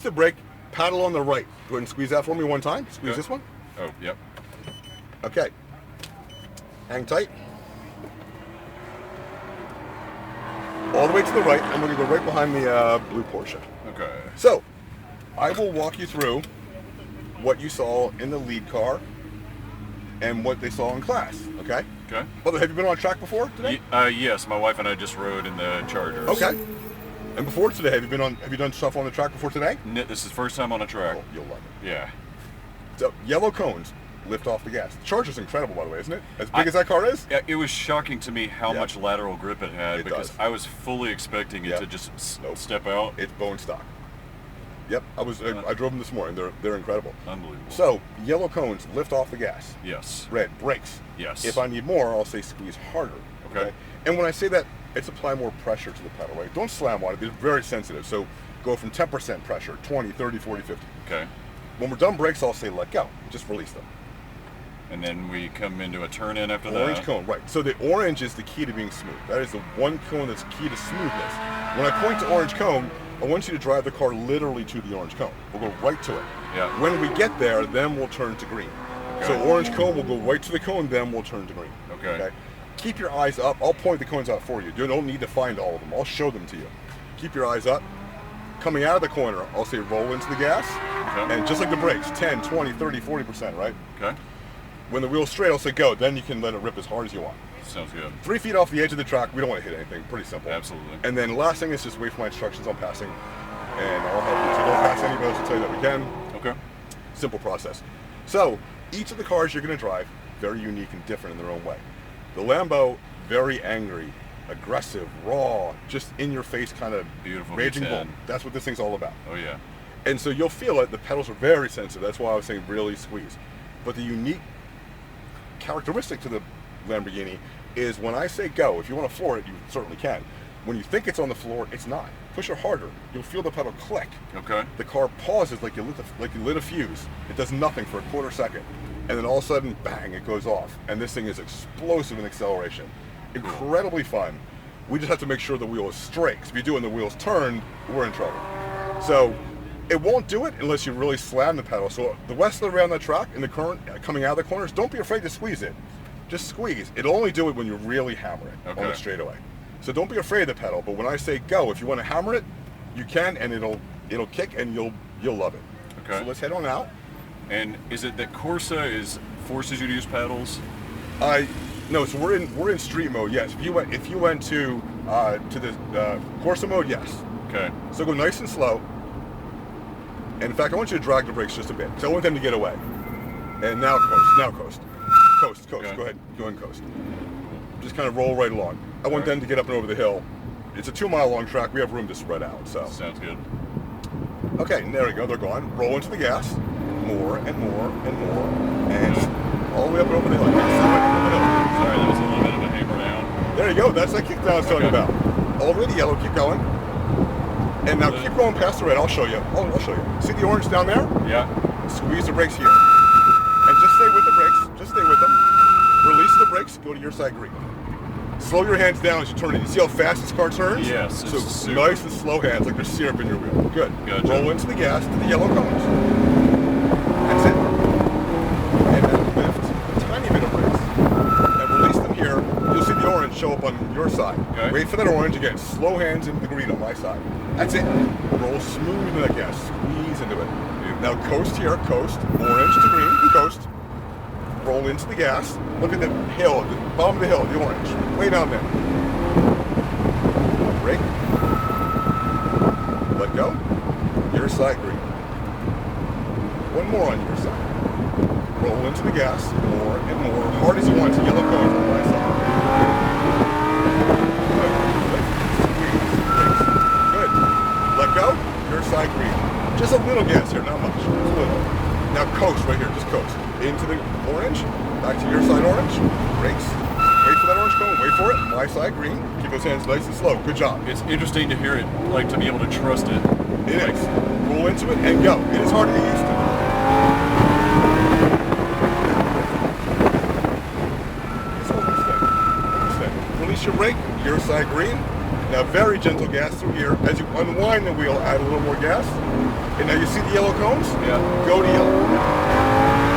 The brake, paddle on the right. Go ahead and squeeze that for me one time. Squeeze this one. Oh, yep. Okay. Hang tight. All the way to the right. I'm going to go right behind the blue Porsche. Okay. So, I will walk you through what you saw in the lead car and what they saw in class. Okay? Okay. Well, have you been on track before today? Yes, my wife and I just rode in the Chargers. Okay. And before today, have you done stuff on the track before today? This is first time on a track. Oh, you'll love it. Yeah. So, yellow cones, lift off the gas. The Charger's incredible, by the way, isn't it? As big as that car is? Yeah, it was shocking to me how much lateral grip it had because does. I was fully expecting it to just step out. It's bone stock. Yep, I drove them this morning. They're incredible. Unbelievable. So, yellow cones, lift off the gas. Yes. Red, brakes. Yes. If I need more, I'll say squeeze harder. Okay. And when I say that, it's apply more pressure to the pedal, right? Don't slam on it. It's very sensitive. So go from 10% pressure, 20, 30, 40, 50. Okay. When we're done brakes, I'll say let go. Just release them. And then we come into a turn in after that. Orange cone, right. So the orange is the key to being smooth. That is the one cone that's key to smoothness. When I point to orange cone, I want you to drive the car literally to the orange cone. We'll go right to it. Yeah. When we get there, then we'll turn to green. Okay. So orange cone, we'll go right to the cone, then we'll turn to green. Okay. Keep your eyes up. I'll point the cones out for you. You don't need to find all of them. I'll show them to you. Keep your eyes up. Coming out of the corner, I'll say roll into the gas. Okay. And just like the brakes, 10, 20, 30, 40%, right? Okay. When the wheel's straight, I'll say go. Then you can let it rip as hard as you want. Sounds good. 3 feet off the edge of the track. We don't want to hit anything. Pretty simple. Absolutely. And then last thing is just wait for my instructions on passing. And I'll help you. So don't pass any of those until that we can. Okay. Simple process. So each of the cars you're going to drive, very unique and different in their own way. The Lambo, very angry, aggressive, raw, just in your face kind of beautiful raging V10. bull. That's what this thing's all about. Oh yeah. And so you'll feel it. The pedals are very sensitive. That's why I was saying really squeeze. But the unique characteristic to the Lamborghini is when I say go, if you want to floor it, you certainly can. When you think it's on the floor, it's not. Push it harder. You'll feel the pedal click. Okay. The car pauses like you lit a fuse. It does nothing for a quarter second. And then all of a sudden, bang, it goes off. And this thing is explosive in acceleration. Incredibly fun. We just have to make sure the wheel is straight. 'Cause if you do and the wheel's turned, we're in trouble. So it won't do it unless you really slam the pedal. So the rest of the way on the track, in the current, coming out of the corners, don't be afraid to squeeze it. Just squeeze. It'll only do it when you really hammer it on the straightaway. So don't be afraid of the pedal. But when I say go, if you want to hammer it, you can, and it'll kick, and you'll love it. Okay. So let's head on out. And is it that Corsa forces you to use paddles? No, so we're in street mode. Yes. If you went to the Corsa mode, yes. Okay. So go nice and slow. And in fact, I want you to drag the brakes just a bit, because I want them to get away. And now coast. Now coast. Coast. Okay. Go ahead. Go and coast. Just kind of roll right along. I want them to get up and over the hill. It's a 2-mile long track. We have room to spread out. So. Sounds good. Okay, and there we go. They're gone. Roll into the gas. More and more and more. And all the way up and over the hill. Sorry, that was a little bit of a hammer down. There you go. That's that kickdown I was talking about. All the way to yellow. Keep going. And now keep going past the red. I'll show you. I'll show you. See the orange down there? Yeah. Squeeze the brakes here. And just stay with the brakes. Just stay with them. Release the brakes. Go to your side green. Slow your hands down as you turn it. You see how fast this car turns? Yes. So nice and slow hands, like there's syrup in your wheel. Good. Gotcha. Roll into the gas to the yellow cones. That's it. And then lift a tiny bit of brakes. And release them here. You'll see the orange show up on your side. Okay. Wait for that orange again. Slow hands into the green on my side. That's it. Roll smooth into that gas. Squeeze into it. Now coast here. Coast. Orange to green. Coast. Roll into the gas. Look at the hill, the bottom of the hill, the orange. Way down there. Brake. Let go. Your side green. One more on your side. Roll into the gas. More and more. Hard as you want to. Yellow cones on my side. Good. Let go. Your side green. Just a little gas here, not much. Just a little. Now coast right here. Just coast. Into the orange, back to your side orange, brakes, wait for that orange cone, wait for it, my side green, keep those hands nice and slow, good job. It's interesting to hear it, like to be able to trust it. It is. Roll into it and go. It is hard to get used to. Just hold it steady. Hold it steady. Release your brake, your side green, Now very gentle gas through here. As you unwind the wheel, add a little more gas. And now you see the yellow cones? Yeah. Go to yellow.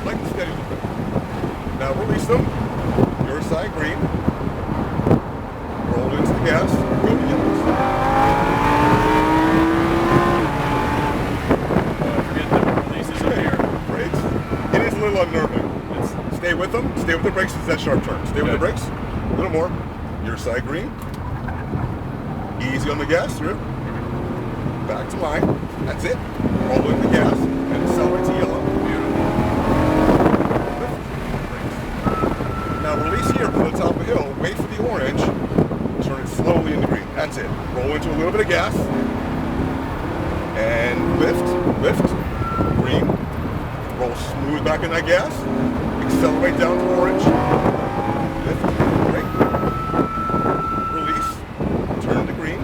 Light and steady a little bit. Now release them. Your side green. Roll into the gas. Go to yellows. Forget the releases up here. Brakes. It is a little unnerving. Stay with them. Stay with the brakes. It's that sharp turn. Stay with the brakes. A little more. Your side green. Easy on the gas. Through. Back to line. That's it. Roll in the gas and accelerate to yellow. Beautiful. Now release here from the top of the hill. Wait for the orange. Turn it slowly into green. That's it. Roll into a little bit of gas. And lift. Green. Roll smooth back in that gas. Accelerate down to orange. Lift. Brake. Release. Turn to green.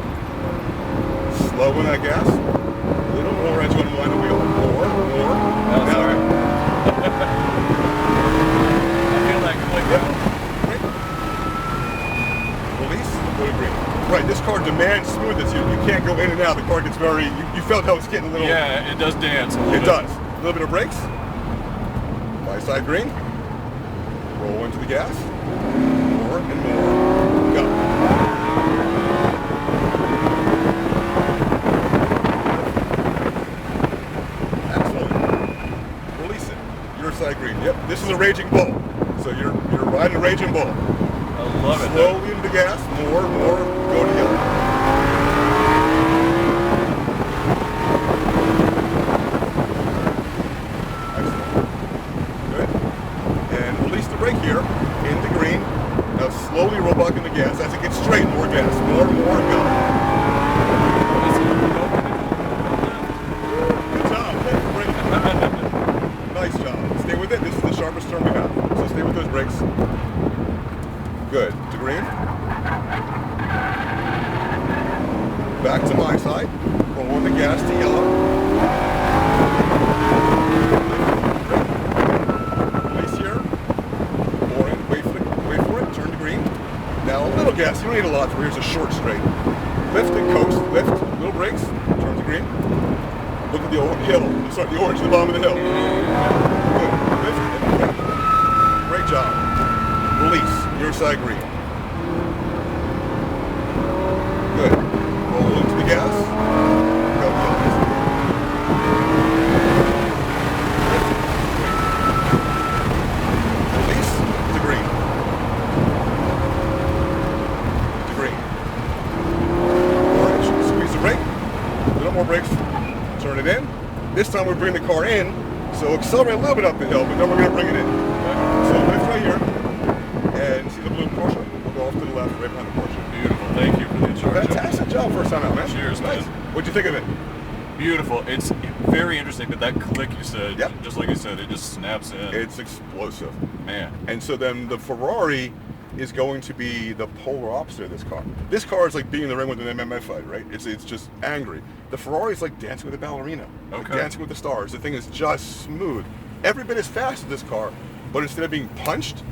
Slow in that gas. A little more as you unwind the wheel. More. Oh, sorry. I feel like clicking. Brake. Release. Go to green. Right, this car demands smoothness. You can't go in and out. The car gets very, you felt how it's getting a little. Yeah, it does dance a little It bit. does. A little bit of brakes. My side green. Roll into the gas. More and more. Go. Excellent. Release it. Your side green. Yep. This is a raging bull. So you're riding a raging bull. I love it. Slowly into the gas. More. Go to yellow. Brake here into green. Now slowly roll back into gas. As it gets straight, more gas. More, go. Good job. Great. Nice job. Stay with it. This is the sharpest turn we have. So stay with those brakes. Good. To green. Back to my side. Roll on the gas to yellow. Now a little gas, you don't need a lot for here's a short straight. Lift and coast, lift, little brakes, turn to green. Look at the hill, sorry, the orange at the bottom of the hill. Good, lift and brake. Great job. Release, your side green. Good. Roll into the gas. Go yellows. Release to green. More brakes, turn it in. This time we bring the car in, so accelerate a little bit up the hill, but then we're going to bring it in. So lift right here, and see the blue Porsche? We'll go off to the left, right behind the Porsche. Beautiful. Thank you for the instruction. Fantastic job first time out, man. Cheers, nice. man. What'd you think of it? Beautiful. It's very interesting, but that click you said, Yep. just like you said, it just snaps in. It's explosive. Man. And so then the Ferrari is going to be the polar opposite of this car. This car is like being in the ring with an MMA fight, right? It's just angry. The Ferrari is like dancing with a ballerina, like Okay. dancing with the stars. The thing is just smooth. Every bit as fast as this car, but instead of being punched,